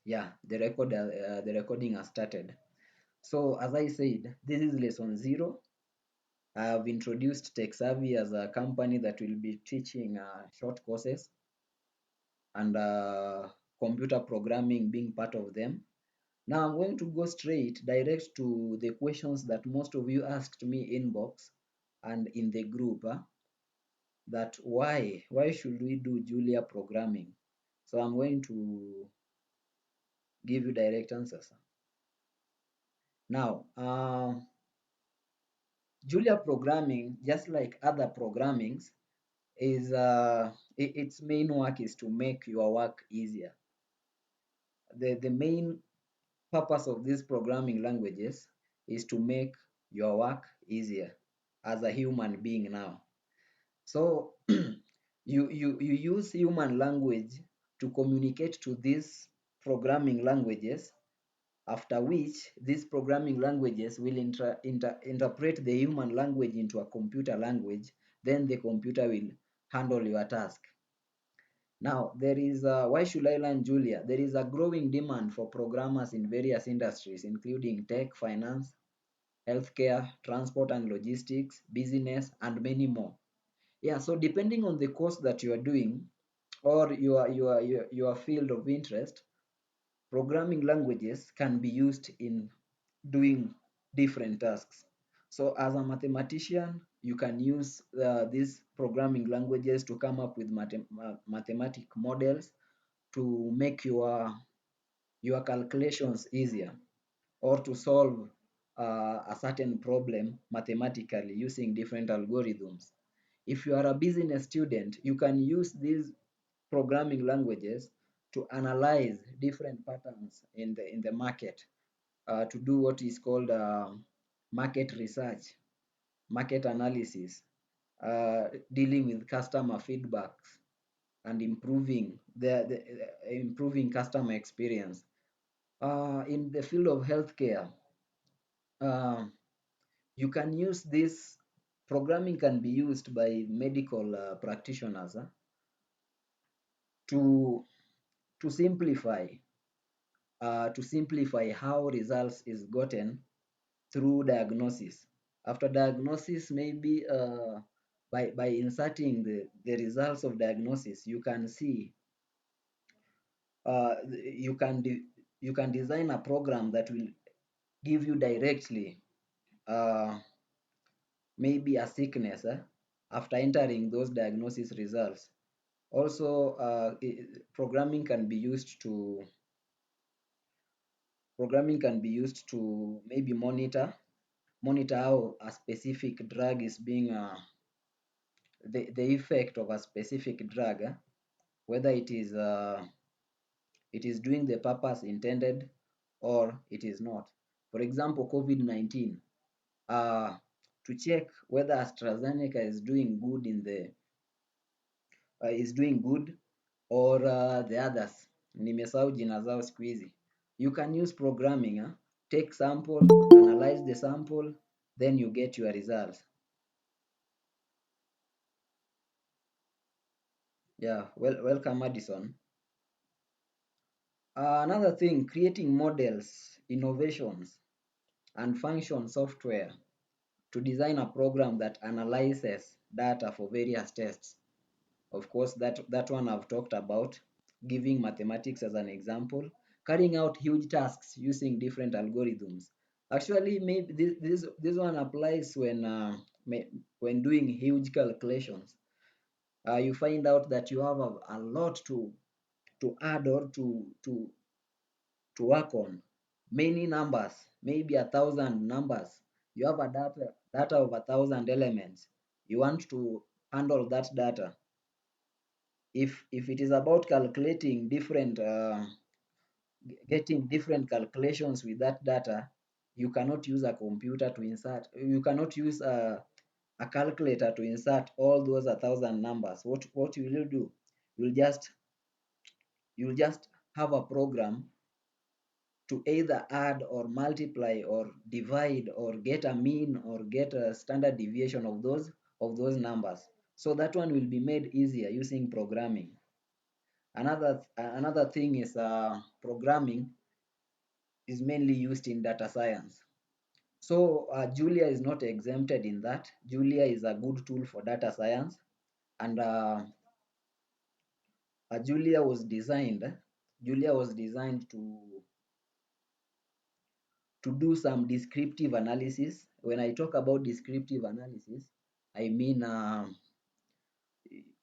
Yeah, the recording has started. So as I said, this is lesson 0. I have introduced TechSavvy as a company that will be teaching short courses, and computer programming being part of them. Now I'm going to go straight direct to the questions that most of you asked me inbox and in the group, that why should we do Julia programming? So I'm going to give you direct answers. Now, Julia programming, just like other programmings, is its main work is to make your work easier. The main purpose of these programming languages is to make your work easier as a human being now. So you use human language to communicate to these programming languages, after which these programming languages will interpret the human language into a computer language. Then the computer will handle your task. Now, there is why should I learn Julia? There is a growing demand for programmers in various industries, including tech, finance, healthcare, transport and logistics, business, and many more. Yeah, so depending on the course that you are doing, or your field of interest, programming languages can be used in doing different tasks. So as a mathematician, you can use these programming languages to come up with mathematic models to make your calculations easier, or to solve a certain problem mathematically using different algorithms. If you are a business student, you can use these programming languages to analyze different patterns in the market, to do what is called market research, market analysis, dealing with customer feedbacks, and improving improving customer experience. In the field of healthcare, uh, you can use this programming can be used by medical practitioners, to to simplify to simplify how results is gotten through diagnosis. After diagnosis, maybe by inserting the results of diagnosis, you can see uh, you can you can design a program that will give you directly uh, maybe a sickness, after entering those diagnosis results. Also, programming can be used to maybe monitor how a specific drug is being the effect of a specific drug, whether it is doing the purpose intended or it is not. For example, COVID-19, uh, to check whether AstraZeneca is doing good or the others, nimesahau jina zao siku hizi. You can use programming, take sample, analyze the sample, then you get your results. Yeah, welcome Madison. Another thing, creating models, innovations, and function software to design a program that analyzes data for various tests. Of course, that one I've talked about, giving mathematics as an example, carrying out huge tasks using different algorithms. Actually, maybe this one applies when doing huge calculations. You find out that you have a lot to add, or to work on, many numbers, maybe 1,000 numbers. You have a data of 1,000 elements. You want to handle that data. If it is about calculating different getting different calculations with that data, you cannot use a computer to insert, you cannot use a calculator to insert all those 1,000 numbers. What you will do, you'll just you'll just have a program to either add or multiply or divide or get a mean or get a standard deviation of those numbers. So that one will be made easier using programming. Another thing is programming is mainly used in data science. So Julia is not exempted in that. Julia is a good tool for data science, and Julia was designed. Julia was designed to do some descriptive analysis. When I talk about descriptive analysis, I mean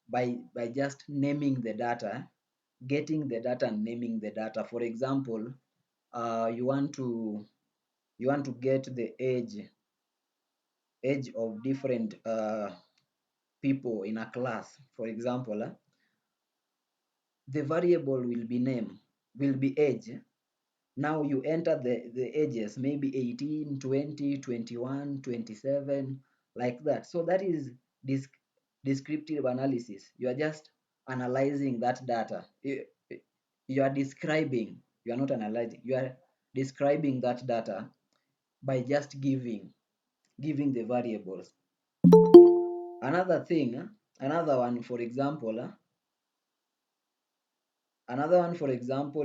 by just naming the data, getting the data and naming the data. For example, you want to get the age of different people in a class. For example, the variable will be name, will be age. Now you enter the ages, maybe 18, 20, 21, 27, like that. So that is descriptive analysis. You are just analyzing that data. You are describing, you are not analyzing, you are describing that data by just giving the variables. Another thing, another one, for example,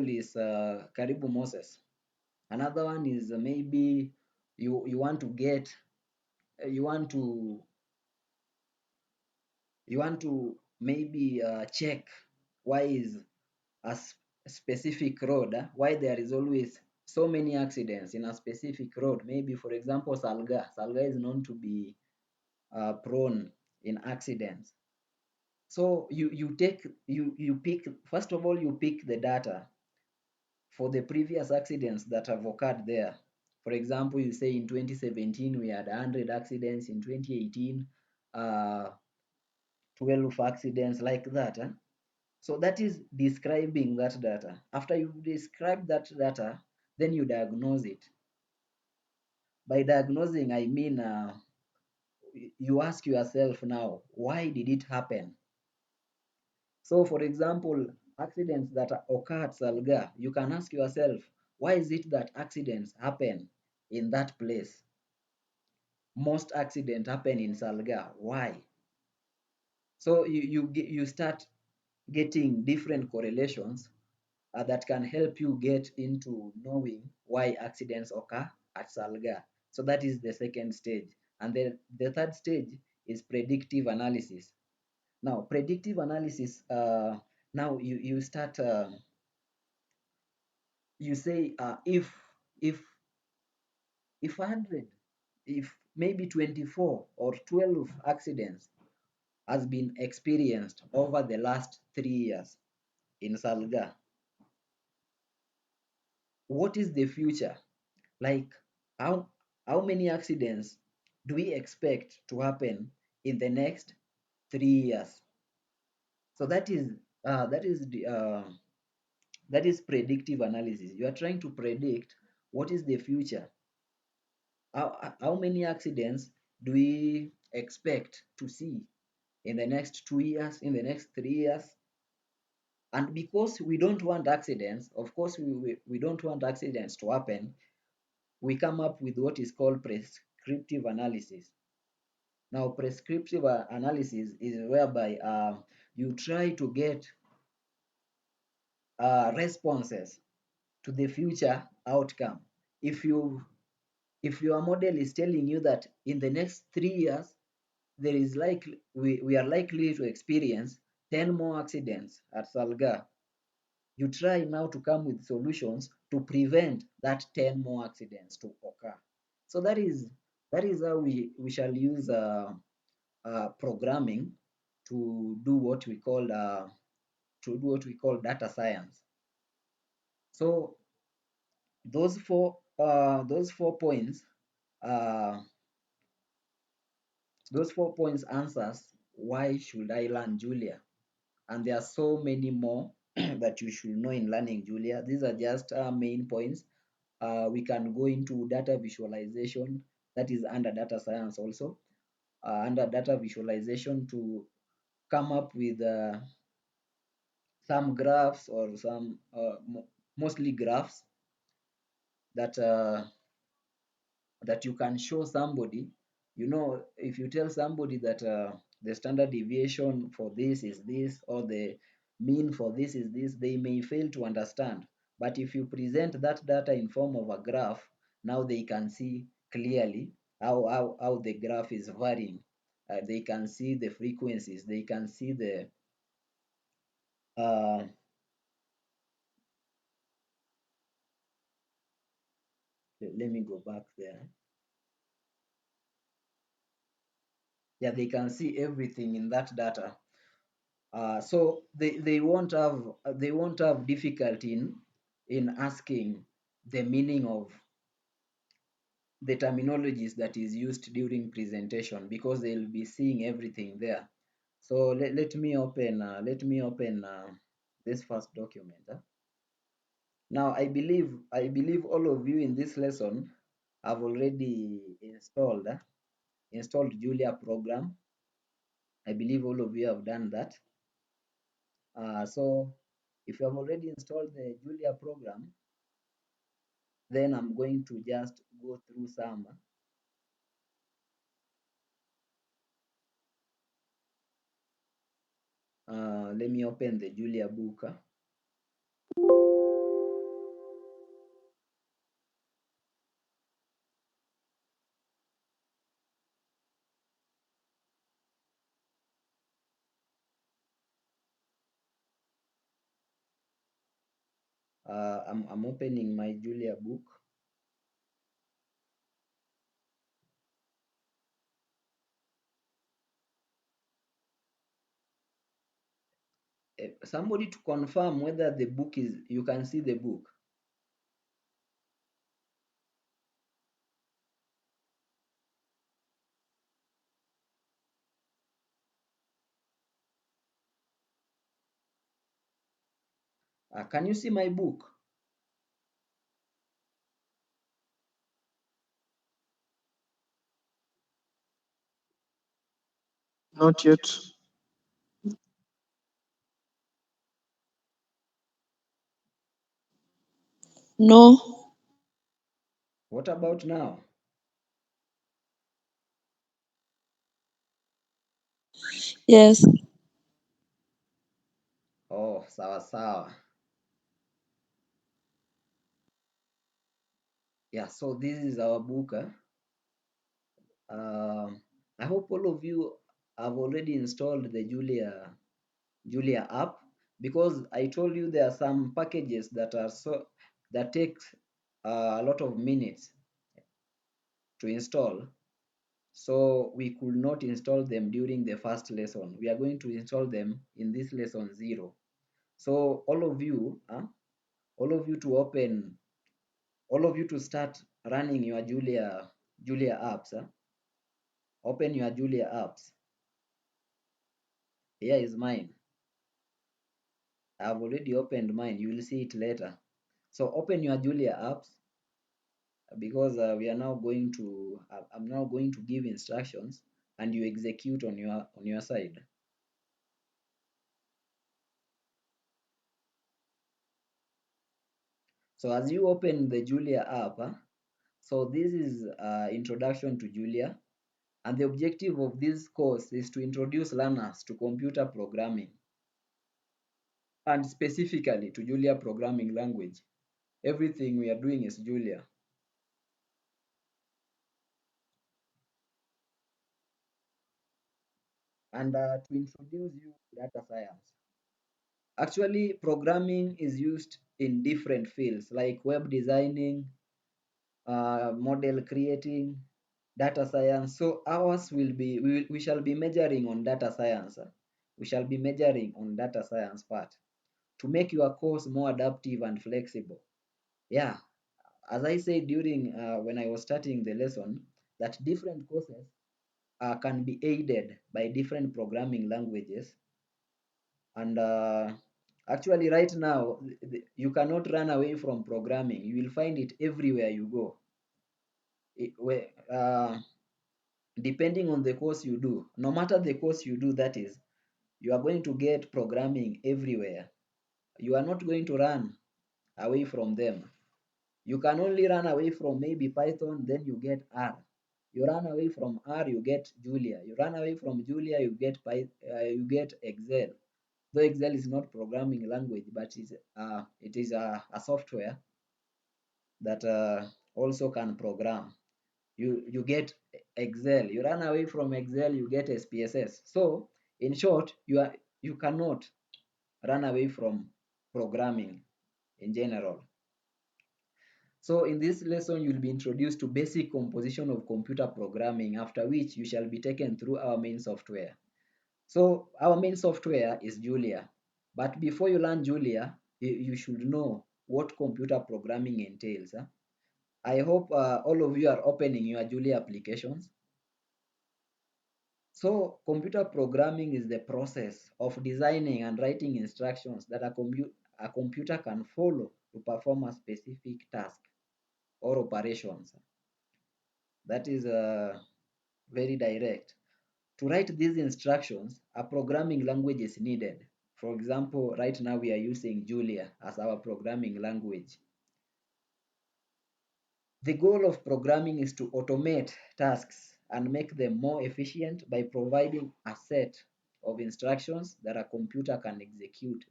is Karibu Moses. Another one is maybe you want to get you want to maybe check why is a specific road, why there is always so many accidents in a specific road. Maybe for example, Salga is known to be prone in accidents. So you pick, first of all, you pick the data for the previous accidents that have occurred there. For example, you say in 2017 we had 100 accidents, in 2018 uh, 12 accidents, like that. So that is describing that data. After you describe that data, then you diagnose it. By diagnosing, I mean you ask yourself now, why did it happen? So, for example, accidents that occur at Salga, you can ask yourself, why is it that accidents happen in that place? Most accidents happen in Salga. Why? So you start getting different correlations that can help you get into knowing why accidents occur at Salga. So that is the second stage. And then the third stage is predictive analysis. Now, predictive analysis, now you start, you say, if 100, if maybe 24 or 12 accidents has been experienced over the last 3 years in Salga, what is the future? Like, how how many accidents do we expect to happen in the next 3 years? So that is predictive analysis. You are trying to predict what is the future. How many accidents do we expect to see in the next 2 years, in the next 3 years? And because we don't want accidents, of course, we don't want accidents to happen, we come up with what is called prescriptive analysis. Now, prescriptive analysis is whereby you try to get responses to the future outcome. If if your model is telling you that in the next 3 years there is likely we are likely to experience 10 more accidents at Salga, you try now to come with solutions to prevent that 10 more accidents to occur. So that is how we shall use programming to do what we call data science. So those 4 points, uh, answers why should I learn Julia, and there are so many more that you should know in learning Julia. These are just main points. We can go into data visualization, that is under data science also. Under data visualization, to come up with some graphs or some mostly graphs that that you can show somebody. If you tell somebody that the standard deviation for this is this, or mean for this is this, they may fail to understand. But if you present that data in form of a graph, now they can see clearly how the graph is varying. They can see the frequencies, they can see the uh, let me go back there. Yeah, they can see everything in that data. So they won't have difficulty in asking the meaning of the terminologies that is used during presentation, because they'll be seeing everything there. So let me open this first document. Now I believe all of you in this lesson have already installed Julia program. I believe all of you have done that. So if you have already installed the Julia program, then I'm going to just go through some. Let me open the Julia book. I'm opening my Julia book. Somebody to confirm whether the book is, you can see the book. Can you see my book? Not yet. No. What about now? Yes. Oh, sawa sawa. Yeah, so this is our book. I hope all of you have already installed the Julia app, because I told you there are some packages that take a lot of minutes to install. So we could not install them during the first lesson. We are going to install them in this lesson 0. So all of you to open, all of you to start running your Julia apps. Open your Julia apps. Here is mine. I have already opened mine. You will see it later. So open your Julia apps, because we are now going to. I'm now going to give instructions, and you execute on your side. So as you open the Julia app, so this is introduction to Julia, and the objective of this course is to introduce learners to computer programming, and specifically to Julia programming language. Everything we are doing is Julia. And to introduce you to data science. Actually, programming is used in different fields like web designing, model creating, data science. So ours will be, we shall be majoring on data science. We shall be majoring on data science part to make your course more adaptive and flexible. Yeah, as I said during when I was starting the lesson, that different courses can be aided by different programming languages. And actually right now, you cannot run away from programming. You will find it everywhere you go. Depending on the course you do, no matter the course you do, that is, you are going to get programming everywhere. You are not going to run away from them. You can only run away from maybe Python, then you get R. You run away from R, you get Julia. You run away from Julia, you get you get Excel. Though Excel is not programming language, but it is a software that also can program. You get Excel, you run away from Excel, you get SPSS. So in short, you cannot run away from programming in general. So in this lesson, you'll be introduced to basic composition of computer programming, after which you shall be taken through our main software. So our main software is Julia. But before you learn Julia, you should know what computer programming entails. Huh? I hope all of you are opening your Julia applications. So computer programming is the process of designing and writing instructions that a computer can follow to perform a specific task or operations. That is very direct. To write these instructions, a programming language is needed. For example, right now we are using Julia as our programming language. The goal of programming is to automate tasks and make them more efficient by providing a set of instructions that a computer can execute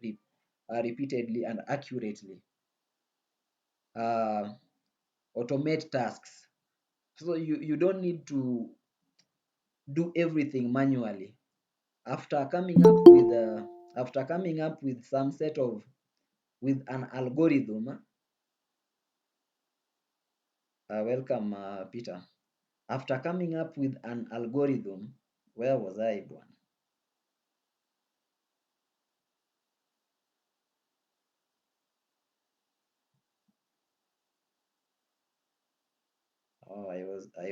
repeatedly and accurately. Uh, Automate tasks. So you don't need to do everything manually. After coming up with some set of with an algorithm, welcome Peter. After coming up with an algorithm, where was I, Bwan? Oh, I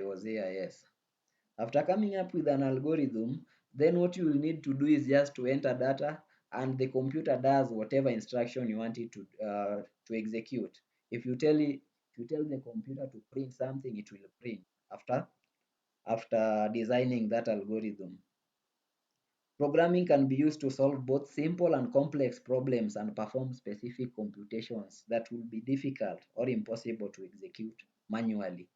was here, yes. After coming up with an algorithm, then what you will need to do is just to enter data, and the computer does whatever instruction you want it to execute. If you tell the computer to print something, it will print after designing that algorithm. Programming can be used to solve both simple and complex problems and perform specific computations that will be difficult or impossible to execute manually.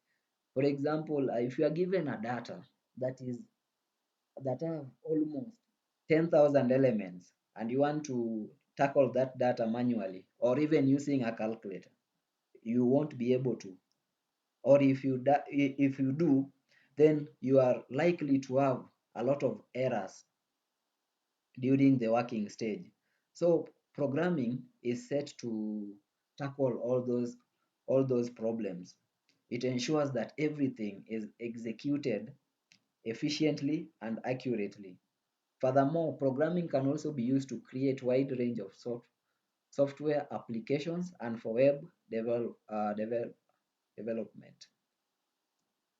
For example, if you are given a data that is that have almost 10,000 elements and you want to tackle that data manually or even using a calculator, you won't be able to. Or if you do, then you are likely to have a lot of errors during the working stage. So programming is set to tackle all those problems. It ensures that everything is executed efficiently and accurately. Furthermore, programming can also be used to create wide range of software applications and for web development.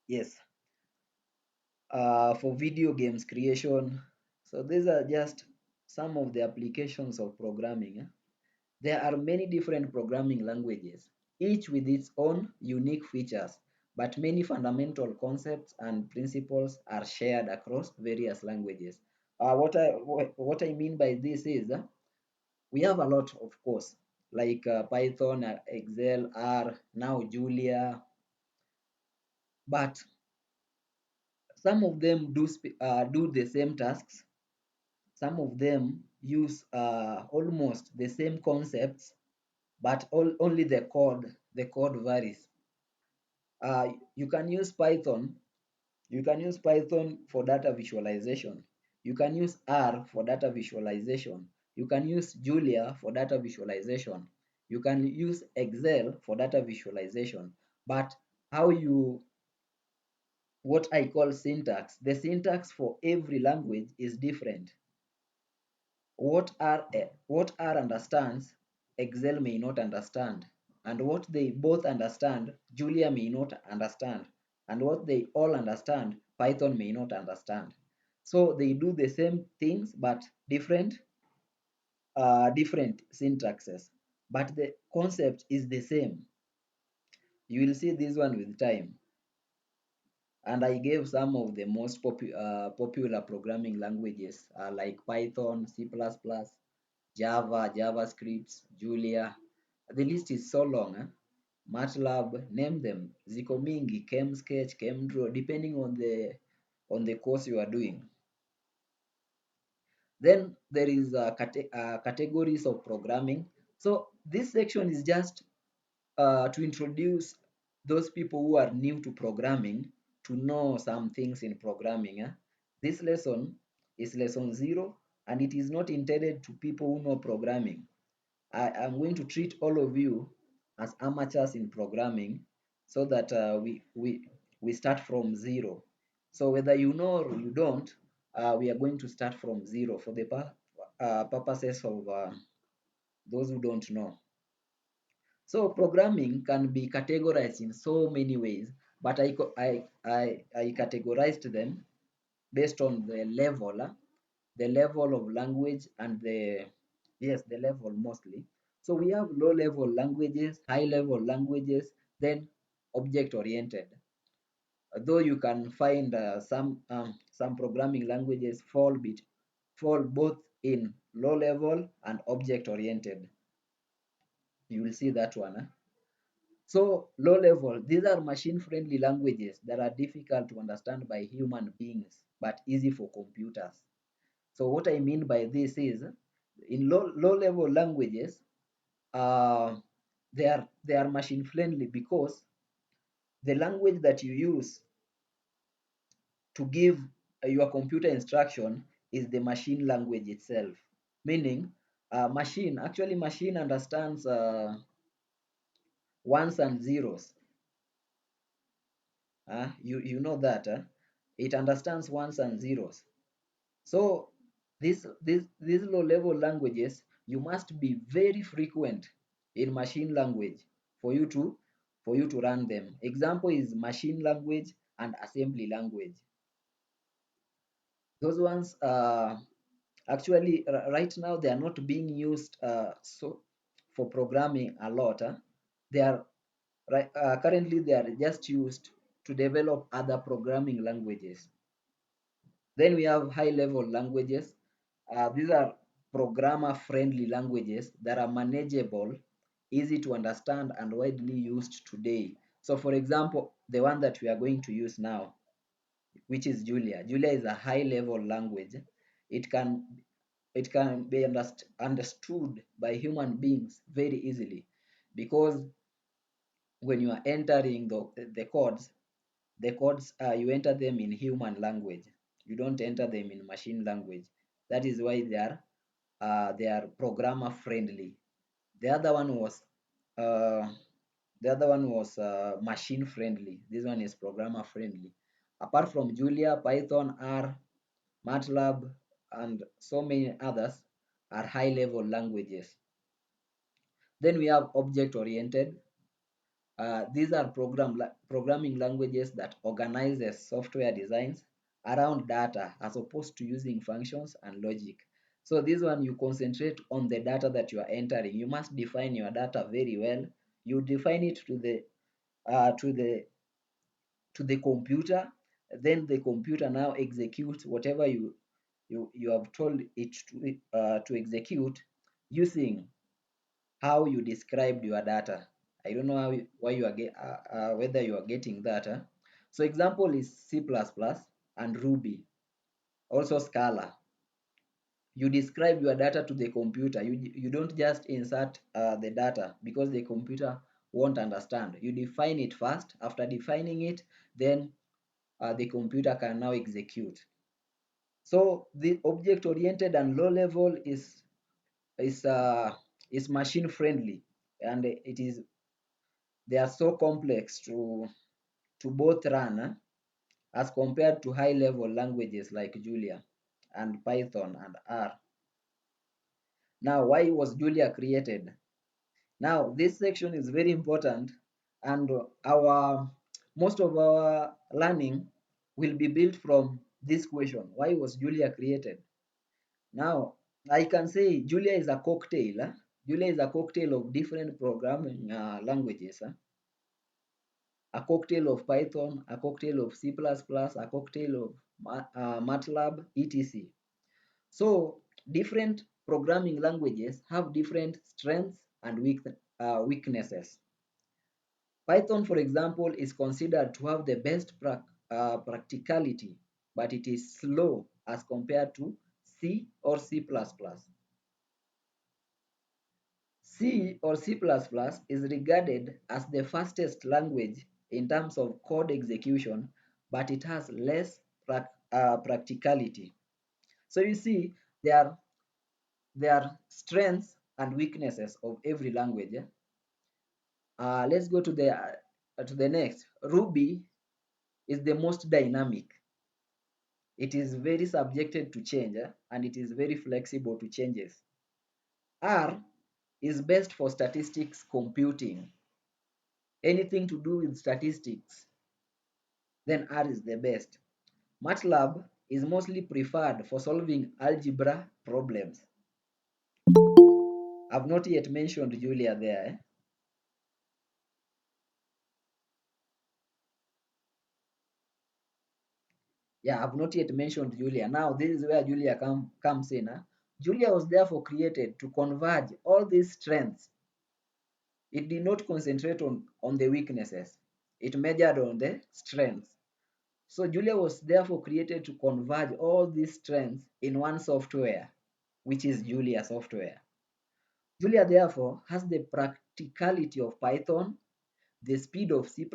Yes, for video games creation. So these are just some of the applications of programming. There are many different programming languages, each with its own unique features, but many fundamental concepts and principles are shared across various languages. What I mean by this is we have a lot, of course, like Python, Excel, R, now Julia, but some of them do the same tasks. Some of them use almost the same concepts, but only the code varies. Uh, you can use Python. You can use Python for data visualization. You can use R for data visualization. You can use Julia for data visualization. You can use Excel for data visualization. But how you what I call syntax, the syntax for every language is different. What R understands, Excel may not understand, and what they both understand, Julia may not understand, and what they all understand, Python may not understand. So they do the same things but different syntaxes, but the concept is the same. You will see this one with time. And I gave some of the most popular programming languages like Python, C++, Java, JavaScript, Julia. The list is so long. MATLAB, name them. Ziko mingi, ChemSketch, ChemDraw, depending on the course you are doing. Then there is categories of programming. So this section is just to introduce those people who are new to programming to know some things in programming. This lesson is lesson 0, and it is not intended to people who know programming. I am going to treat all of you as amateurs in programming, so that we start from 0. So whether you know or you don't, we are going to start from 0 for the purposes of those who don't know. So programming can be categorized in so many ways, but I categorized them based on the level of language and the level mostly. So we have low level languages, high level languages, then object oriented. Though you can find some programming languages fall both in low level and object oriented. You will see that one. So low level, these are machine friendly languages that are difficult to understand by human beings but easy for computers. So what I mean by this is, in low level languages, uh, they are machine friendly because the language that you use to give your computer instruction is the machine language itself. Meaning, machine understands ones and zeros. You know that it understands ones and zeros. So these low level languages, you must be very frequent in machine language for you to run them. Example is machine language and assembly language. Those ones actually right now they are not being used so for programming a lot. They are currently they are just used to develop other programming languages. Then we have high level languages. These are programmer friendly languages that are manageable, easy to understand, and widely used today. So, for example, the one that we are going to use now, which is Julia. Julia is a high level language. It can it can be understood by human beings very easily, because when you are entering the codes, you enter them in human language. You don't enter them in machine language. That is why they are programmer friendly. The other one was uh, machine friendly. This one is programmer friendly. Apart from Julia, Python, R, MATLAB, and so many others are high level languages. Then we have object oriented. These are programming languages that organizes software designs around data as opposed to using functions and logic. So this one, you concentrate on the data that you are entering. You must define your data very well. You define it to the uh, to the to the computer. Then the computer now executes whatever you have told it to execute, using how you described your data. I don't know why you are whether you are getting that. So example is C++ and Ruby, also Scala. You describe your data to the computer. You don't just insert the data, because the computer won't understand. You define it first. After defining it, then the computer can now execute. So the object oriented and low level is uh, is machine friendly, and they are so complex to both run, as compared to high level languages like Julia and Python and R. Now, why was Julia created? Now, this section is very important, and our most of our learning will be built from this question: why was Julia created? Now, I can say Julia is a cocktail. Julia is a cocktail of different programming languages. A cocktail of Python, a cocktail of C++, a cocktail of MATLAB, etc. So different programming languages have different strengths and weaknesses. Python, for example, is considered to have the best practicality, but it is slow as compared to C or C++. C or C++ is regarded as the fastest language in terms of code execution, but it has less practicality. So you see, there are strengths and weaknesses of every language. Let's go to the next. Ruby is the most dynamic. It is very subjected to change, and it is very flexible to changes. R is best for statistics computing. Anything to do with statistics, then R is the best. MATLAB is mostly preferred for solving algebra problems. I've not yet mentioned Julia there. Yeah, I've not yet mentioned Julia. Now, this is where Julia comes in. Julia was therefore created to converge all these strengths. It did not concentrate on the weaknesses. It measured on the strengths. So Julia was therefore created to converge all these strengths in one software, which is Julia software. Julia therefore has the practicality of Python, the speed of C++,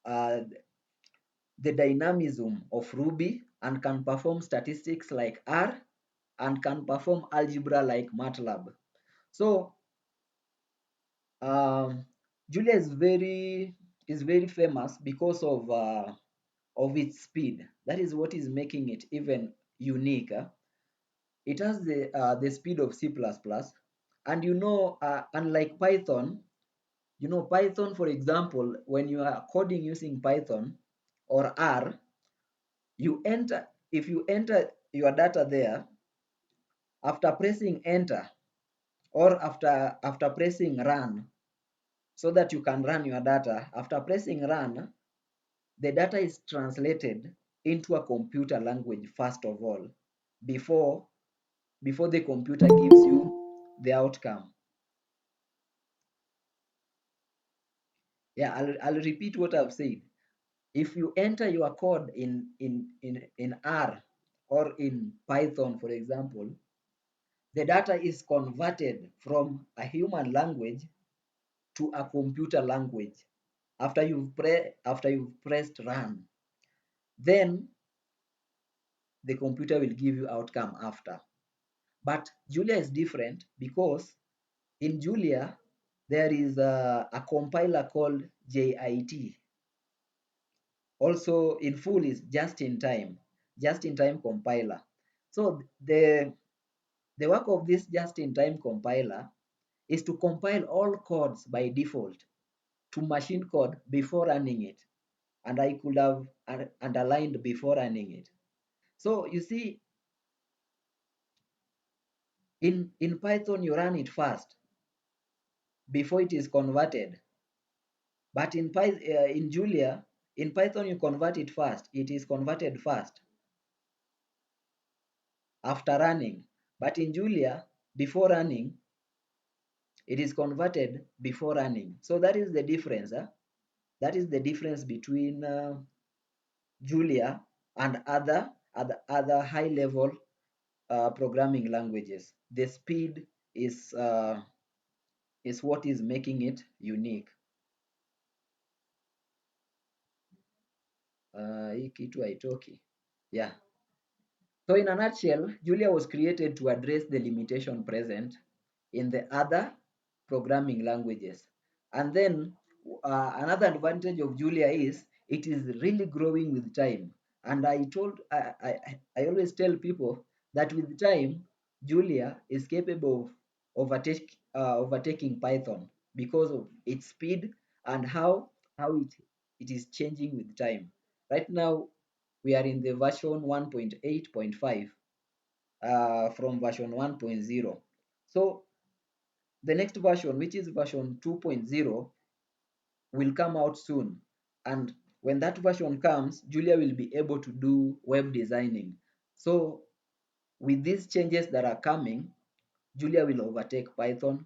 uh, the dynamism of Ruby, and can perform statistics like R, and can perform algebra like MATLAB. So Julia is very famous because of its speed. That is what is making it even unique. It has the speed of C++, and unlike Python, Python, for example, when you are coding using Python or R, if you enter your data there, after pressing enter or after pressing run, so that you can run your data, after pressing run, the data is translated into a computer language first of all, before the computer gives you the outcome. Yeah, I'll repeat what I've said. If you enter your code in R or in Python, for example, the data is converted from a human language to a computer language after you've pressed run. Then the computer will give you outcome after. But Julia is different because in Julia there is a compiler called JIT. Also in full is just in time compiler. So the work of this just in time compiler is to compile all codes by default to machine code before running it, and I could have underlined before running it. So you see, in Python you run it first before it is converted, but in Julia, in Python you convert it first, it is converted first after running, but in Julia, before running, it is converted before running. So that is the difference. That is the difference between Julia and other high level programming languages. The speed is what is making it unique. Hii kitu haitoki. Yeah. So in a nutshell, Julia was created to address the limitation present in the other programming languages. And then another advantage of Julia is it is really growing with time. And I always tell people that with time, Julia is capable of overtaking Python because of its speed and how it is changing with time. Right now, we are in the version 1.8.5 from version 1.0. So the next version, which is version 2.0, will come out soon. And when that version comes, Julia will be able to do web designing. So with these changes that are coming, Julia will overtake Python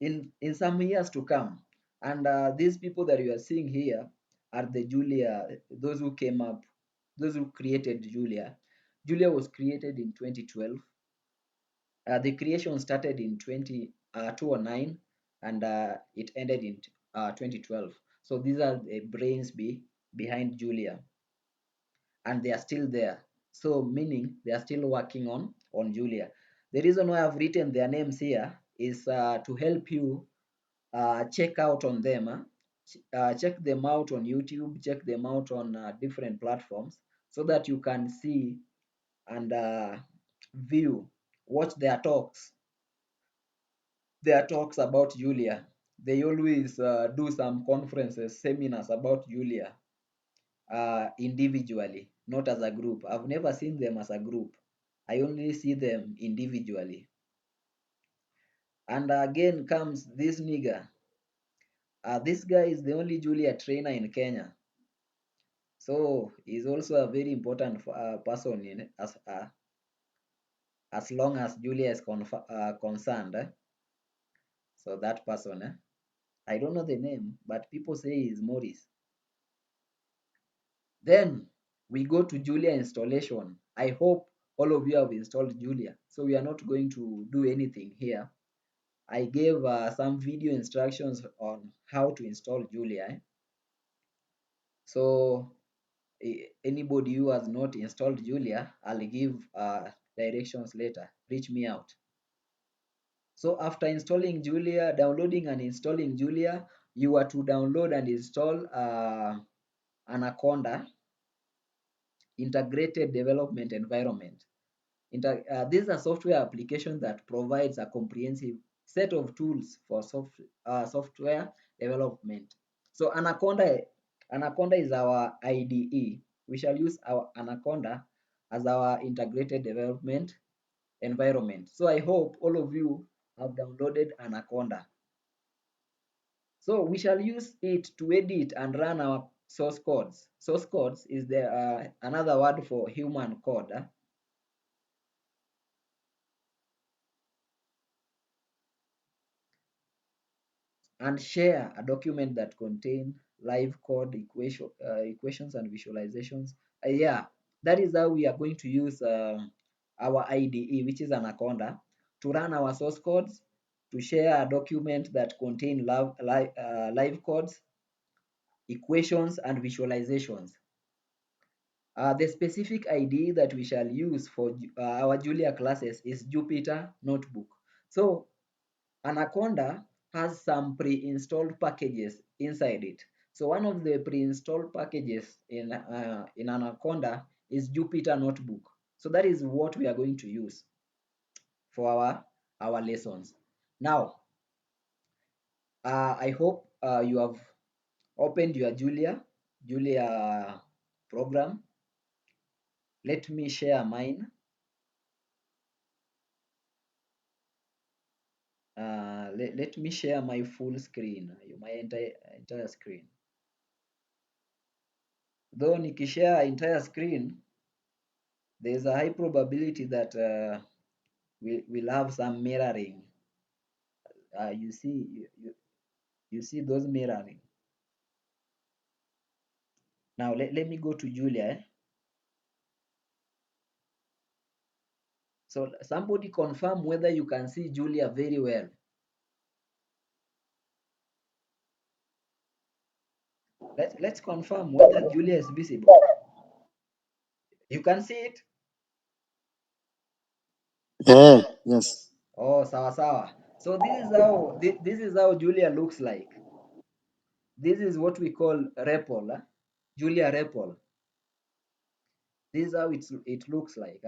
in some years to come. And these people that you are seeing here are the Julia, those who created Julia. Julia was created in 2012. The creation started in 2009 and it ended in 2012. So these are the brains behind Julia, and they are still there. So meaning they are still working on Julia. The reason why I've written their names here is to help you check out on them. Check them out on YouTube, check them out on different platforms so that you can see and view, watch their talks about Julia. They always do some conferences, seminars about Julia individually, not as a group. I've never seen them as a group. I only see them individually. And again comes this nigga. This guy is the only Julia trainer in Kenya. So he's also a very important person in as long as Julia is concerned. So that person, I don't know the name, but people say he's Morris. Then we go to Julia installation. I hope all of you have installed Julia. So we are not going to do anything here. I gave some video instructions on how to install Julia. So anybody who has not installed Julia, I'll give directions later. Reach me out. So after installing Julia, downloading and installing Julia, you are to download and install Anaconda Integrated Development Environment. This is a software application that provides a comprehensive set of tools for software development. So Anaconda is our IDE. We shall use our Anaconda as our integrated development environment. So I hope all of you have downloaded Anaconda. So we shall use it to edit and run our source codes. Source codes is the another word for human code. And share a document that contain live code equations and visualizations. Yeah, that is how we are going to use our IDE, which is Anaconda, to run our source codes, to share a document that contain live codes, equations, and visualizations. The specific IDE that we shall use for our Julia classes is Jupyter Notebook. So Anaconda has some pre-installed packages inside it. So one of the pre-installed packages in Anaconda is Jupyter Notebook. So that is what we are going to use for our lessons. Now, I hope you have opened your Julia program. Let me share mine. Let me share my full screen, my entire screen. Though nikishare entire screen, there's a high probability that we'll have some mirroring. You see those mirroring. Now let me go to Julia. So somebody confirm whether you can see Julia very well. Let's confirm whether Julia is visible. You can see it? Yeah, yes. Oh, sawa sawa. So this is how Julia looks like. This is what we call REPL, Julia REPL. This is how it looks like.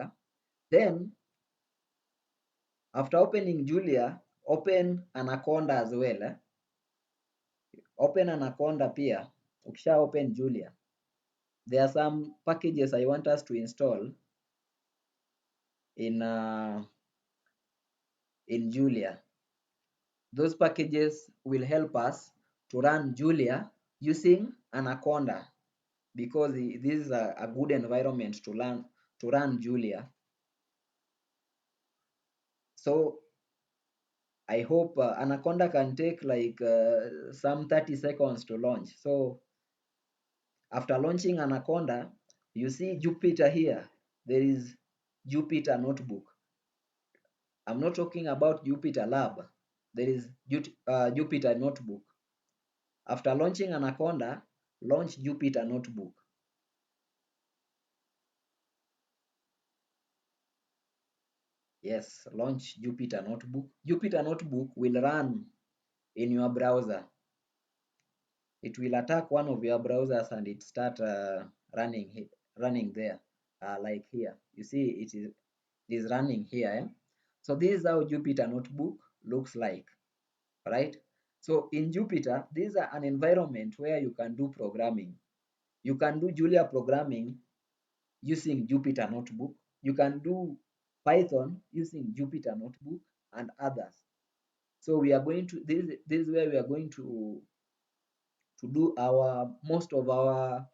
Then after opening Julia, open Anaconda as well. Open Anaconda pia. Ukisha open Julia, there are some packages I want us to install in Julia. Those packages will help us to run Julia using Anaconda, because this is a good environment to run Julia. So I hope Anaconda can take like some 30 seconds to launch. So after launching Anaconda, you see Jupyter here. There is Jupyter Notebook. I'm not talking about Jupyter Lab. There is Jupyter Notebook. After launching Anaconda, launch Jupyter Notebook. Yes, launch Jupyter Notebook. Jupyter Notebook will run in your browser. It will attack one of your browsers and it start running there, like here. You see, it is running here. Eh? So this is how Jupyter Notebook looks like, right? So in Jupyter, these are an environment where you can do programming. You can do Julia programming using Jupyter Notebook. You can do Python using Jupyter Notebook and others. So we are going to this is where we are going to do our most of our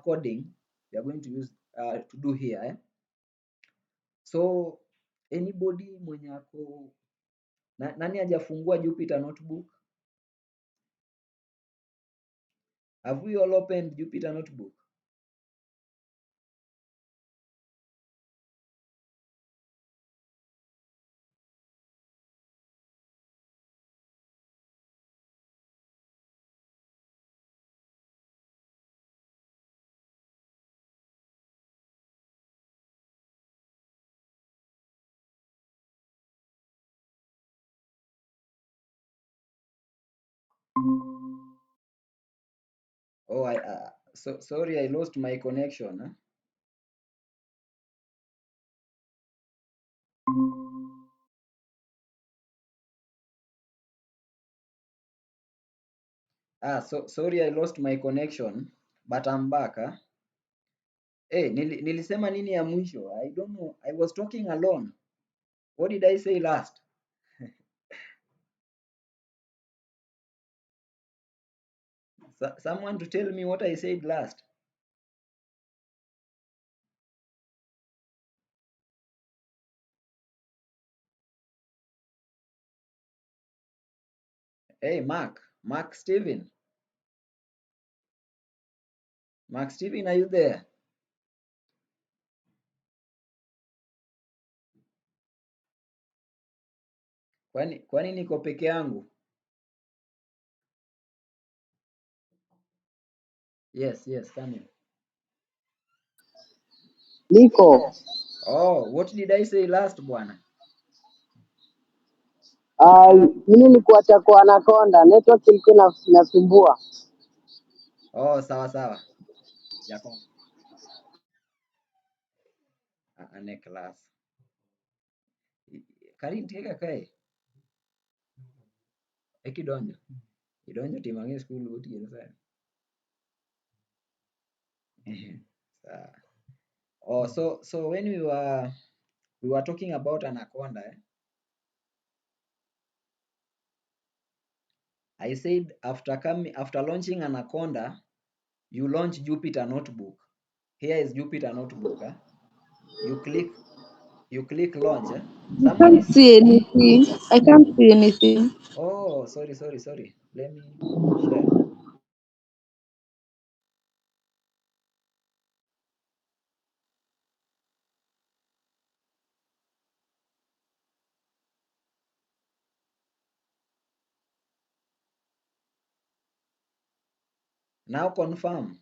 coding. We are going to use to do here. Eh? So anybody mwenye ako nani hajafungua Jupyter Notebook? Have we all opened Jupyter Notebook? Oh, sorry, I lost my connection. Huh? Sorry, I lost my connection, but I'm back. Huh? Hey, nilisema nini ya mwisho? I don't know. I was talking alone. What did I say last? Someone to tell me what I said last. Hey, Mark Steven. Mark Steven, are you there? Kwani niko peke yangu? Yes, coming. Niko. Oh, what did I say last bwana? Mimi nikuacha kwa Anaconda, network ilikuwa inasumbua. Oh, sawa. Yako. Ane class. Karin tega kae. Ekidonjo. Idonjo timange school gotieno sana. Oh, so when we were talking about Anaconda, I said after launching Anaconda, you launch Jupyter Notebook. Here is Jupyter Notebook. You click launch. I can't see anything. I can't see anything. Oh, sorry. Let me share. Now confirm.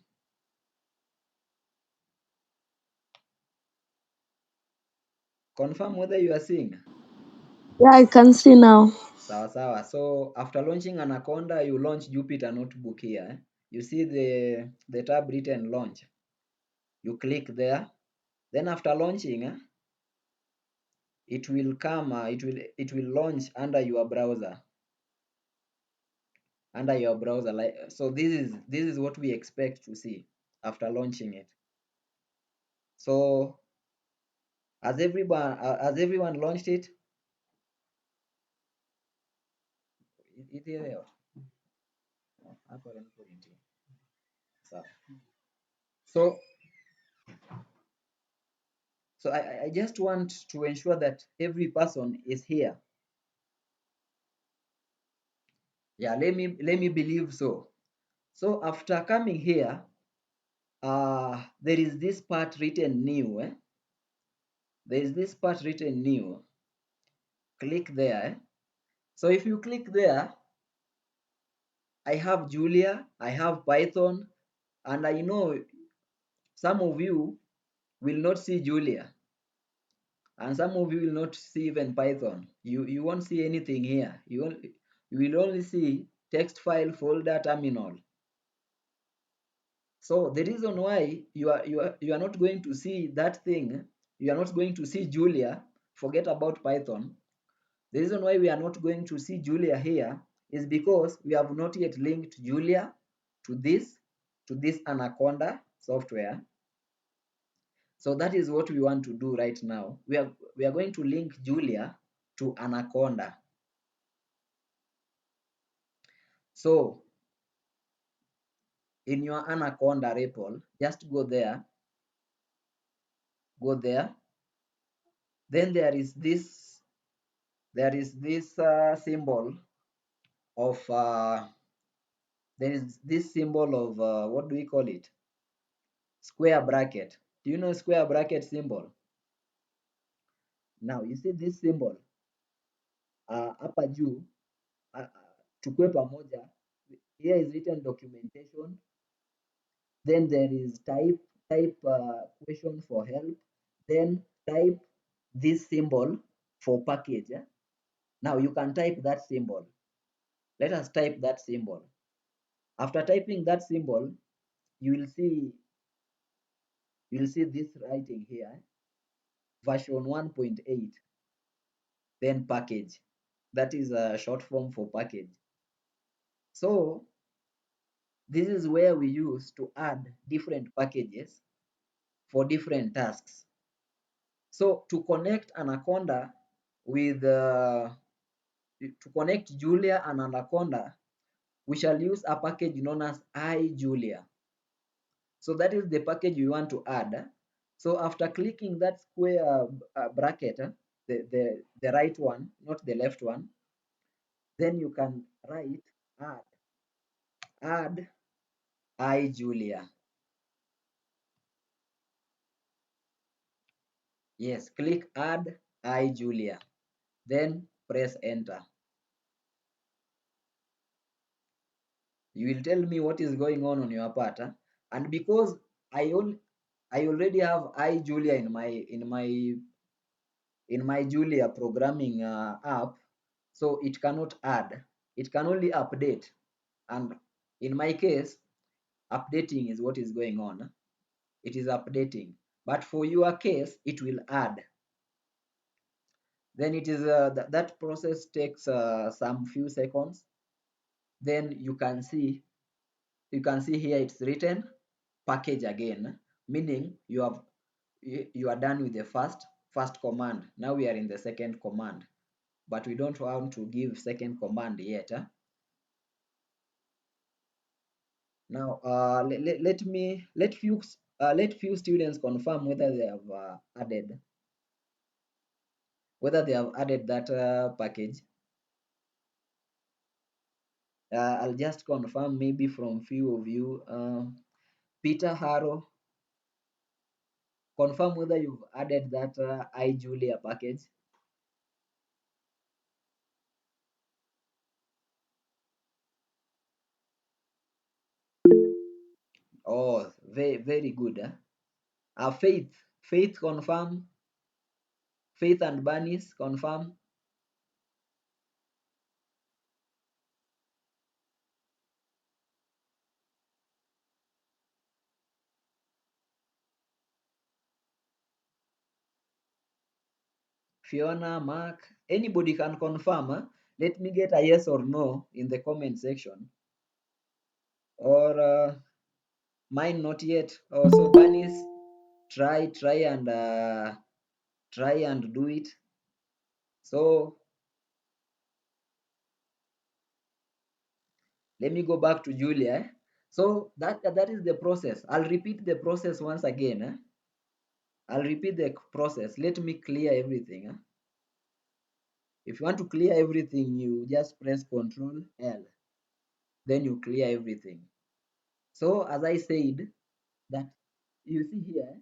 Confirm whether you are seeing. Yeah, I can see now. Sawa. So after launching Anaconda, you launch Jupyter Notebook here. You see the tab written launch. You click there. Then after launching, it will come. It will launch under your browser. Like so. This is what we expect to see after launching it. So has everyone launched it? So I just want to ensure that every person is here. Yeah, let me believe so. So after coming here, there is this part written new. there is this part written new. Click there. So if you click there, I have Julia, I have Python, and I know some of you will not see Julia, and some of you will not see even Python. You won't see anything here. You will only see text file, folder, terminal. So the reason why you are not going to see that thing, you are not going to see Julia, forget about Python. The reason why we are not going to see Julia here is because we have not yet linked Julia to this Anaconda software. So that is what we want to do right now. We are going to link Julia to Anaconda. So in your Anaconda REPL, just go there. Then there is this symbol of there is this symbol of what do we call it? Square bracket. Do you know square bracket symbol? Now you see this symbol hapa juu, tukue pamoja. Here is written documentation. Then there is type question for help. Then type this symbol for package. Now you can type that symbol. Let us type that symbol. After typing that symbol, you will see this writing here, version 1.8, then package. That is a short form for package. So this is where we use to add different packages for different tasks. So to connect Anaconda with to connect Julia and Anaconda, we shall use a package known as iJulia. So that is the package we want to add. So after clicking that square bracket, the right one, not the left one, then you can write add iJulia. Yes, click add iJulia, then press enter. You will tell me what is going on your part, and because I already have iJulia in my Julia programming app, so it cannot add. It can only update, and in my case, updating is what is going on. It is updating, but for your case, it will add. Then it is that process takes some few seconds. Then you can see here it's written package again, meaning you are done with the first command. Now we are in the second command, but we don't want to give second command yet. Now let few students confirm whether they have added that package. I'll just confirm maybe from few of you. Peter Harrow, confirm whether you've added that iJulia package. Oh, very good. Faith confirm. Faith and Bernice confirm. Fiona, Mark, anybody can confirm. Let me get a yes or no in the comment section. Or mine not yet. Also, Bernice, try and do it. So let me go back to Julia. So that is the process. I'll repeat the process once again. I'll repeat the process. Let me clear everything. If you want to clear everything, you just press Control L. Then you clear everything. So as I said, that you see here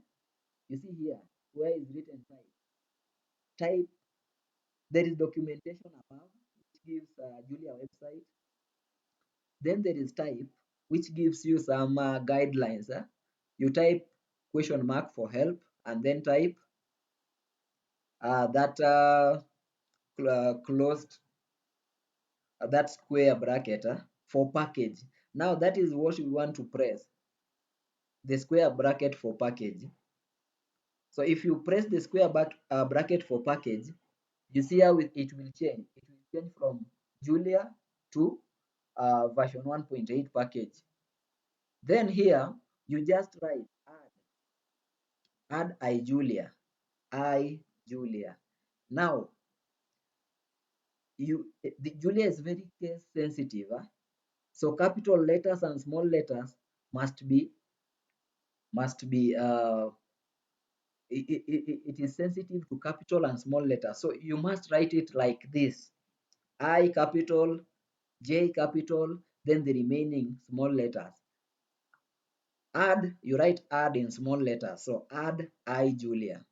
where is written type. type. There is documentation above, which gives Julia website. Then there is type, which gives you some guidelines. You type question mark for help, and then type that closed that square bracket for package. Now that is what we want to press, the square bracket for package. So if you press the square bracket for package, you see how it will change. It will change from Julia to version 1.8 package. Then here you just write add iJulia. Now the Julia is very case sensitive. So capital letters and small letters must be it is sensitive to capital and small letters. So you must write it like this: I capital, J capital, then the remaining small letters. Add, you write add in small letters. So add iJulia.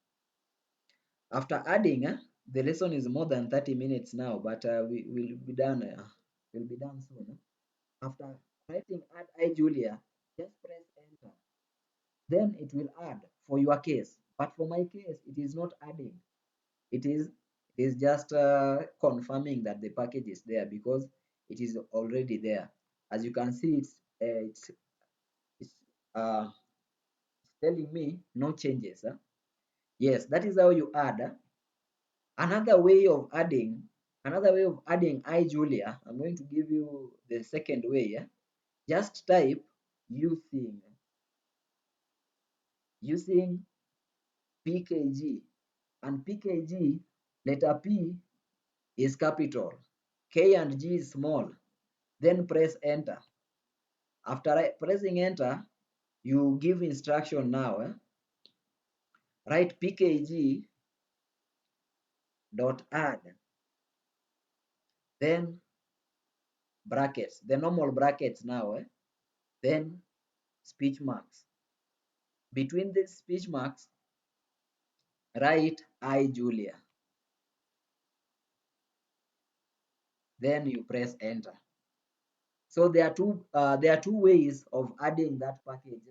After adding, the lesson is more than 30 minutes now, but we will be done. We'll be done soon. After writing add iJulia, just press enter. Then it will add for your case. But for my case, it is not adding. It is just confirming that the package is there because it is already there. As you can see, it's telling me no changes. Yes, that is how you add. Another way of adding iJulia, I'm going to give you the second way. Just type using pkg, and pkg, letter P is capital, K and G is small. Then press enter. After pressing enter, you give instruction now. Write pkg dot add, then brackets, the normal brackets now, then speech marks. Between these speech marks, write iJulia. Then you press enter. So there are two ways of adding that package.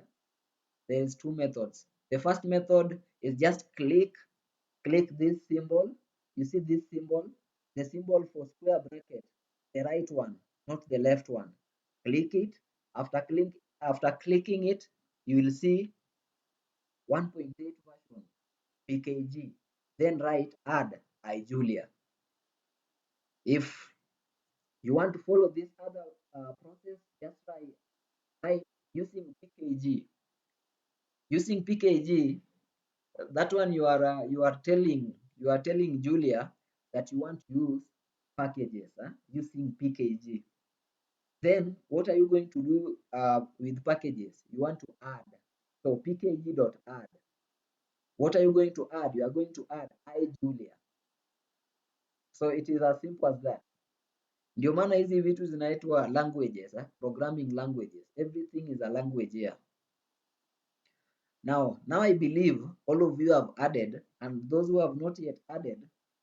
There is two methods. The first method is just click this symbol. You see this symbol, the symbol for square bracket, the right one, not the left one. Click it. After clicking it, you will see 1.8 version pkg. Then write add iJulia. If you want to follow this other process, just try using pkg. Using pkg, that one you are telling Julia that you want to use packages using pkg. Then what are you going to do with packages? You want to add. So pkg.add. What are you going to add? You are going to add iJulia. So it is as simple as that. Ndio maana hizi vitu zinaitwa languages, programming languages. Everything is a language here. Now I believe all of you have added, and those who have not yet added,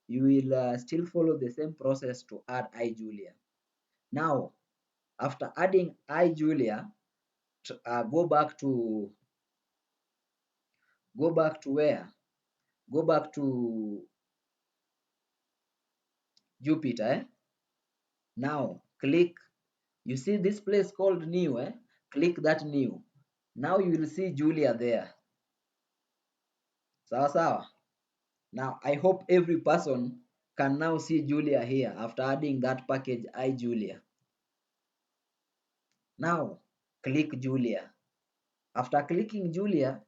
you will still follow the same process to add iJulia. Now, after adding iJulia, go back to where? Go back to Jupyter. Now click. You see this place called new. Click that new. Now you will see Julia there. Sawa sawa. Now I hope every person can now see Julia here after adding that package iJulia. Now click Julia. After clicking Julia,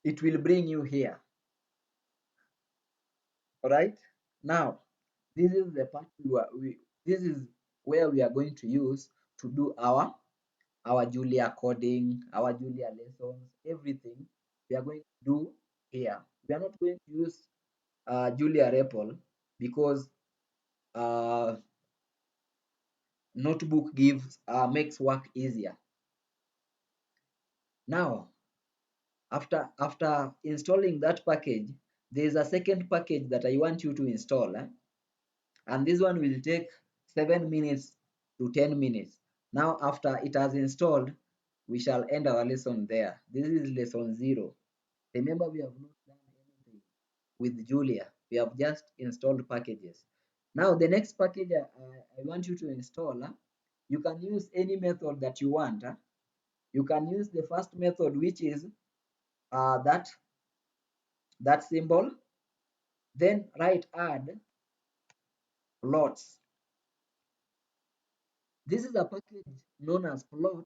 it will bring you here. All right. Now this is the part this is where we are going to use to do our Julia coding, our Julia lessons, everything we are going to do here. We are not going to use Julia REPL because notebook makes work easier. Now After installing that package, there is a second package that I want you to install, and this one will take 7 minutes to 10 minutes. Now after it has installed, we shall end our lesson there. This is lesson 0. Remember, we have not done anything with Julia. We have just installed packages. Now the next package I want you to install, you can use any method that you want. You can use the first method, which is that symbol, then write add plots. This is a package known as plot.jl.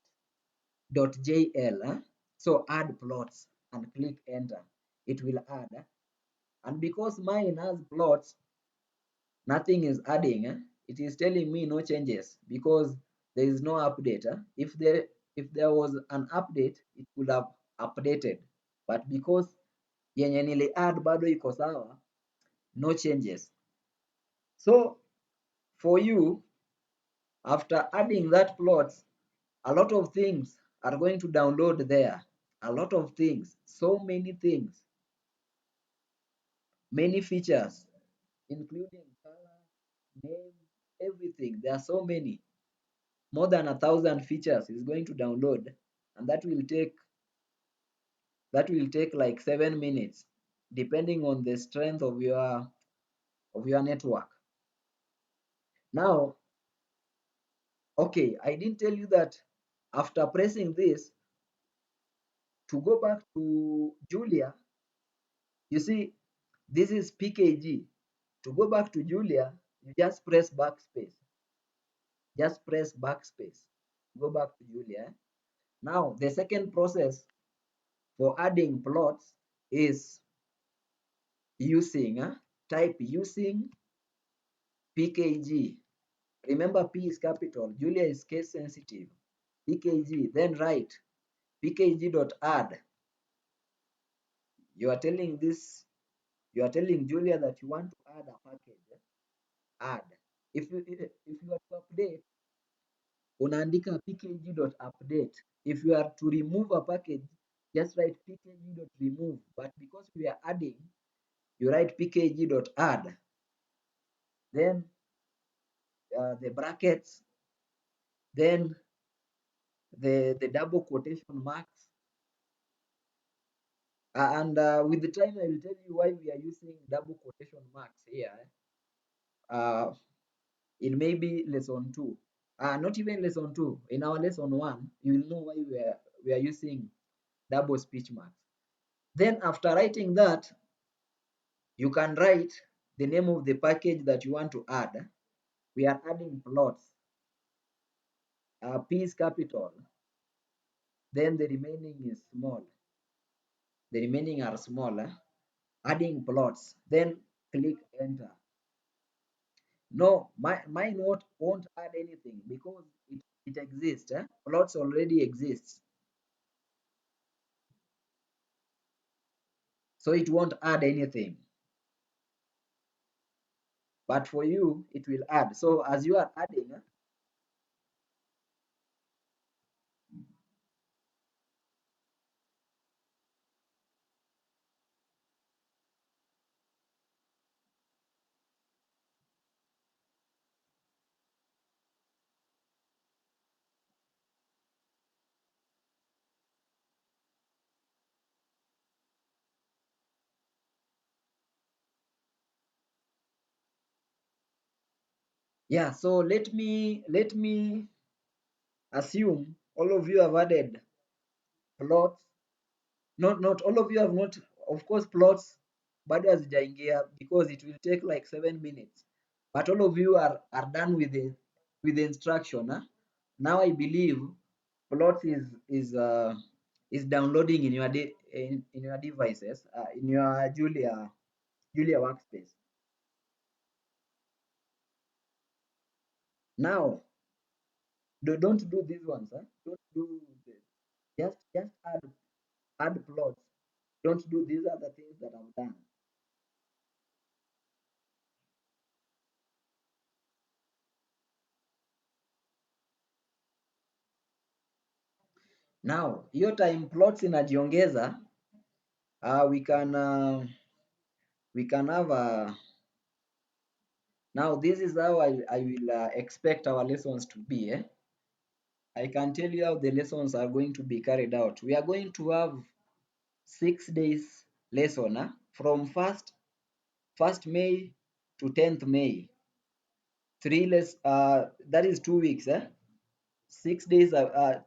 So add plots and click enter. It will add. And because mine has plots, nothing is adding. It is telling me no changes because there is no update. If there was an update, it could have updated. But because yenye nili add bado iko sawa, no changes. So for you, after adding that plots, a lot of things are going to download there. A lot of things, so many things, many features, including color, name, everything. There are so many. More than 1,000 features is going to download, and that will take like 7 minutes, depending on the strength of your network. Now, okay, I didn't tell you that after pressing this, to go back to Julia, you see, this is PKG. To go back to Julia, you just press backspace. Just press backspace. Go back to Julia. Now, the second process for adding plots is using, type using PKG. Remember, P is capital, Julia is case sensitive. PKG, then write pkg.add. You are telling Julia that you want to add a package. Add. If you are to update, unaandika pkg.update. If you are to remove a package, just write pkg.remove. But because we are adding, you write pkg.add. Then the brackets, then the double quotation marks. And with the time, I will tell you why we are using double quotation marks here. In maybe lesson 2. Not even lesson 2. In our lesson 1, you will know why we are using double speech marks. Then after writing that, you can write the name of the package that you want to add. We are adding plots. P is capital. Then the remaining is small. The remaining are small. Adding plots. Then click enter. No, mine won't add anything because it exists. Plots already exists. So it won't add anything. But for you, it will add. So as you are adding, yeah. So let me assume all of you have added plots. Not all of you have not. Of course, plots bado hazijaingia because it will take like 7 minutes. But all of you are done with the instruction. Now I believe plots is downloading in your devices, in your Julia workspace. Now, don't do these ones. Don't do this. Just add plots. Don't do these other things that I've done. Now, hiyo time plots inajiongeza, we can have a now this is how I will expect our lessons to be. I can tell you how the lessons are going to be carried out. We are going to have 6 days lesson from 1st May to 10th May. That is 2 weeks. 6 days,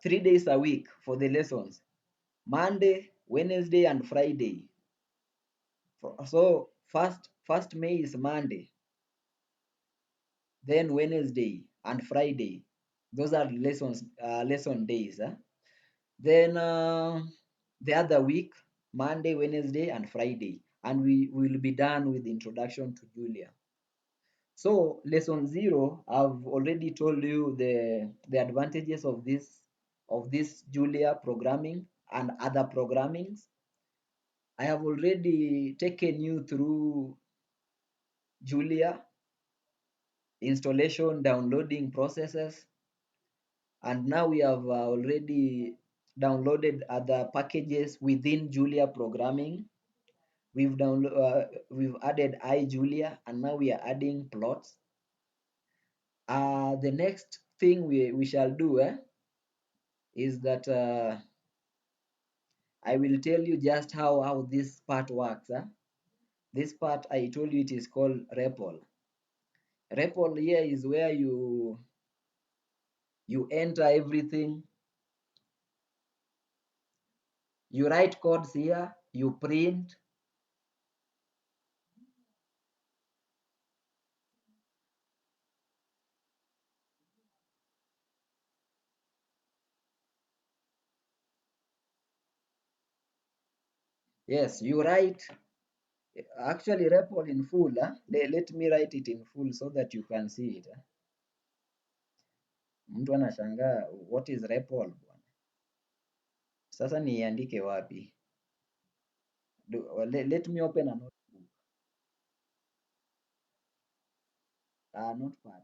3 days a week for the lessons. Monday, Wednesday, and Friday. So first May is Monday, then Wednesday and Friday. Those are lesson days. Then the other week, Monday, Wednesday, and Friday, and we will be done with the introduction to Julia. So lesson 0, I've already told you the advantages of this Julia programming and other programmings. I have already taken you through Julia installation, downloading processes, and now we have already downloaded other packages within Julia programming. We've added iJulia, and now we are adding plots. The next thing we shall do is that I will tell you just how this part works. This part I told you it is called REPL. REPL here is where you enter everything. You write codes here, you print. Yes, you write. Actually, REPL in full. Let me write it in full so that you can see it. Mtu anashangaa what is REPL bwana. Sasa niandike wapi? Let me open a notebook. Notepad.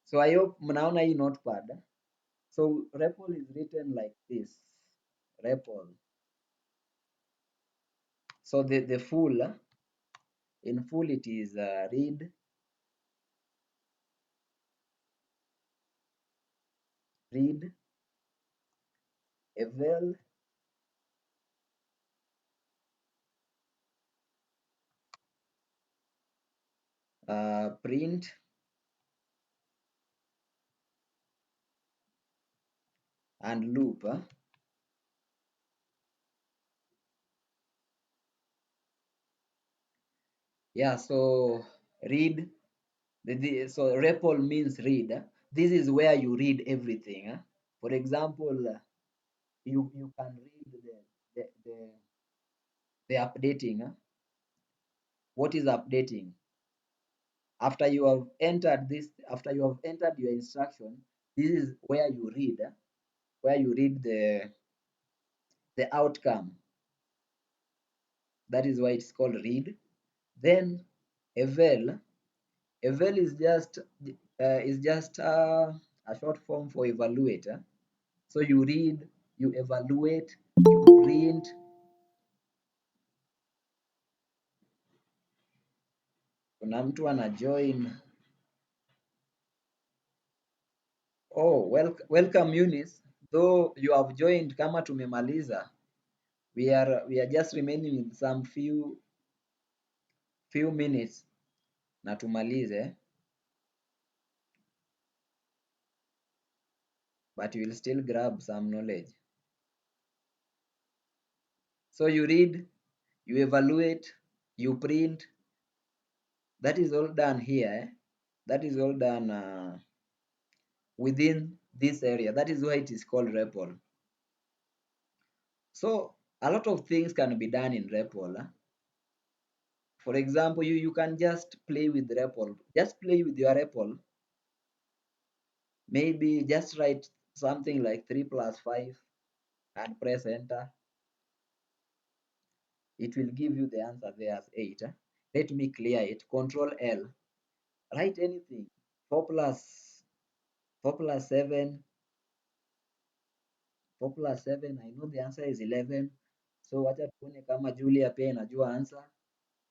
So I hope mnaona hii notepad. So REPL is written like this. REPL. So the full, in full it is read, eval, print, and loop. Yeah, so read. So REPL means read. This is where you read everything. For example, you can read the updating. What is updating? After you have entered your instruction, this is where you read. Where you read the outcome. That is why it's called read. Then eval. Eval is just a short form for evaluate. So you read, you evaluate, you print. Kuna mtu ana join. Oh, welcome Eunice. Though you have joined kama tumemaliza. We are just remaining with some few minutes na tumalize. But you will still grab some knowledge. So you read, you evaluate, you print. That is all done here. That is all done within this area. That is why it is called REPL. So a lot of things can be done in REPL. For example, you can just play with REPL. Just play with your REPL. Maybe just write something like 3 plus 5 and press enter. It will give you the answer there as 8. Let me clear it. Control L. Write anything. 4 plus 7. 4 plus 7. I know the answer is 11. So wacha tuone kama Julia pia inajua answer.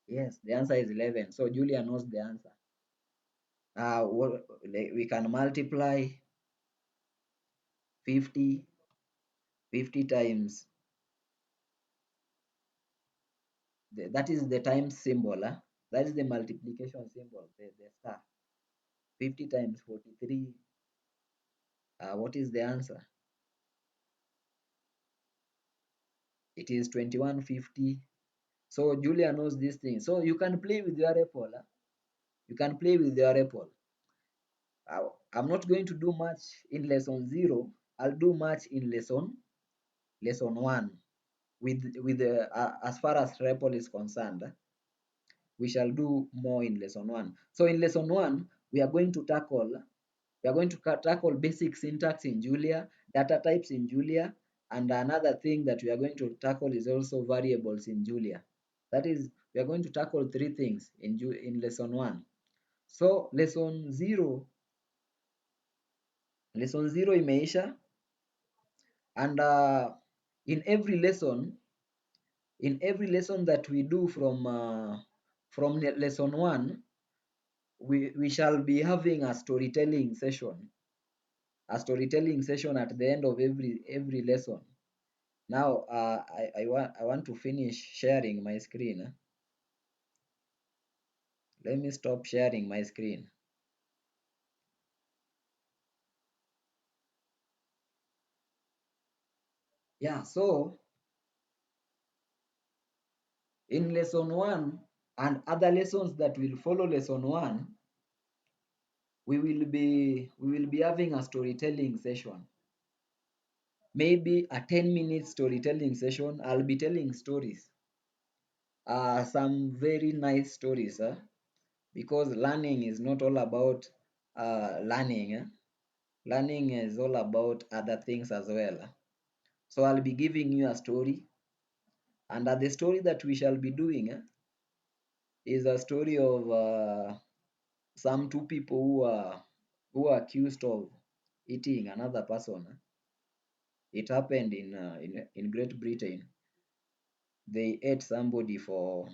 Yes, the answer is 11. So Julia knows the answer. We can multiply 50 times, that is the times symbol. That is the multiplication symbol, the star. 50 times 43. What is the answer? It is 2150. So Julia knows this thing. So you can play with your apple. You can play with your apple. I'm not going to do much in lesson 0. I'll do much in lesson 1 with as far as REPL is concerned. We shall do more in lesson 1. So in lesson 1, we are going to tackle basic syntax in Julia, data types in Julia, and another thing that we are going to tackle is also variables in Julia. That is, we are going to tackle 3 things in lesson 1. So lesson 0 imeisha, and in every lesson that we do from lesson 1, we shall be having a storytelling session at the end of every lesson. Now I want to finish sharing my screen. Let me stop sharing my screen. Yeah, so in lesson 1 and other lessons that will follow lesson 1, we will be having a storytelling session. Maybe a 10-minute storytelling session. I'll be telling stories, some very nice stories, because learning is not all about learning. Learning is all about other things as well. So I'll be giving you a story, and the story that we shall be doing is a story of some 2 people who are accused of eating another person. It happened in Great Britain. They ate somebody for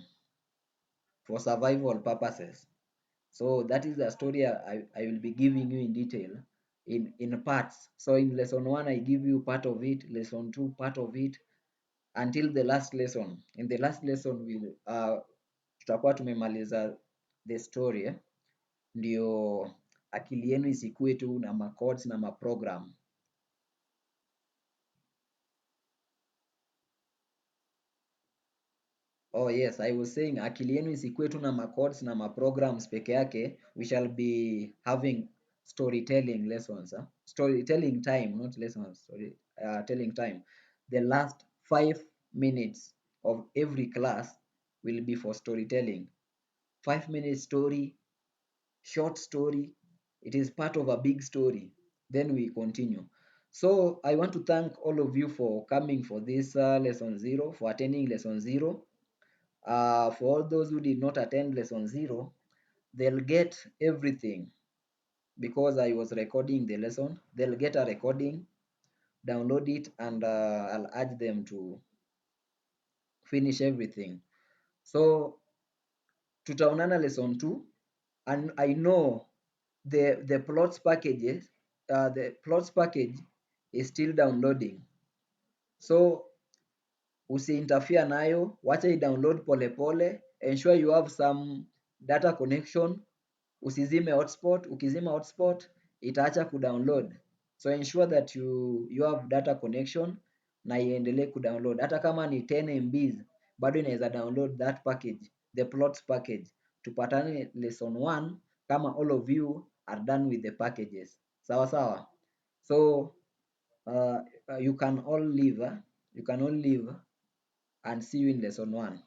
survival purposes. So that is the story I will be giving you in detail, in parts. So in lesson 1, I give you part of it, lesson 2 part of it, until the last lesson. In the last lesson tutakuwa tumemaliza the story, ndio akili yenu isikue tu na macodes na maprogram. Oh yes, I was saying akili yenu isikue tu na macodes na maprograms peke yake. We shall be having storytelling lessons. Storytelling time, not lessons, storytelling time. The last 5 minutes of every class will be for storytelling. 5-minute story, short story. It is part of a big story. Then we continue. So I want to thank all of you for coming for this lesson 0, for attending lesson 0. For all those who did not attend lesson 0, they'll get everything because I was recording the lesson. They'll get a recording, download it, and I'll urge them to finish everything. So tutaonana lesson 2, and I know the plots packages, the plots package is still downloading. So usiinterfere nayo, wacha i-download polepole. Ensure you have some data connection. Usizime hotspot. Ukizima hotspot itaacha kudownload. So ensure that you have data connection na iendelee kudownload. Hata kama ni 10 MBs bado inaweza download that package, the plots package. Tupatane lesson 1 kama all of you are done with the packages. Sawa sawa. So you can all leave. You can all leave and see you in lesson 1.